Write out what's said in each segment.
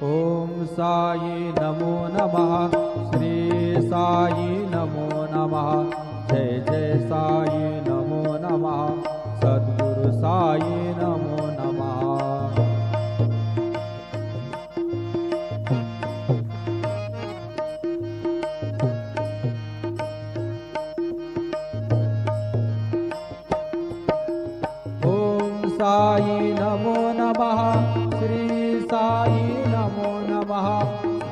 ओम साई नमो नमः। श्री साई नमो नमः। जय जय साई नमो नमः। सद्गुरु साई नमो नमः। साई नमो नमः। श्री साई नमो नमः।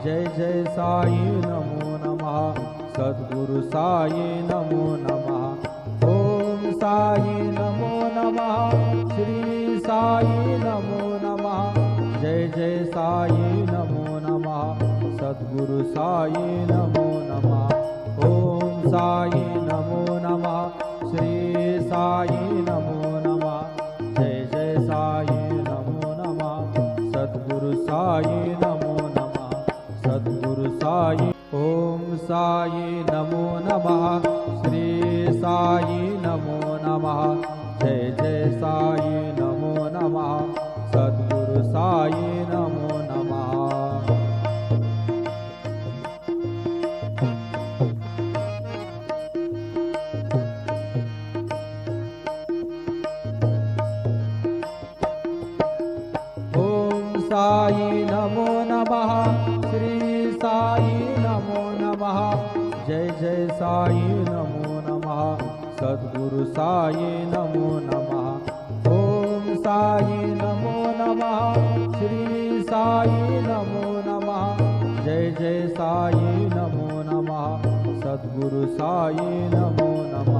जय जय साई नमो नमः। सद्गुरु साई नमो नमः। ओम साई नमो नमः। श्री साई नमो नमः। जय जय साई नमो नमः। सद्गुरु साई नमो नमः। ओम साई नमो नमः। श्री साई नमो नमः। जय जय साई नमो नमः। सद्गुरु साई नमो नमः। सद्गुरु साई। ओम साई नमो नमः। श्री साई नमो नमः। जय जय साई नमो नमः। सद्गुरु साई नमो नमः। साई नमो नमः। श्री साई नमो नमः। जय जय साई नमो नमः। सद्गुरु साई नमो नमः। ओम साई नमो नमः। श्री साई नमो नमः। जय जय साई नमो नमः। सद्गुरु साई नमो नमः।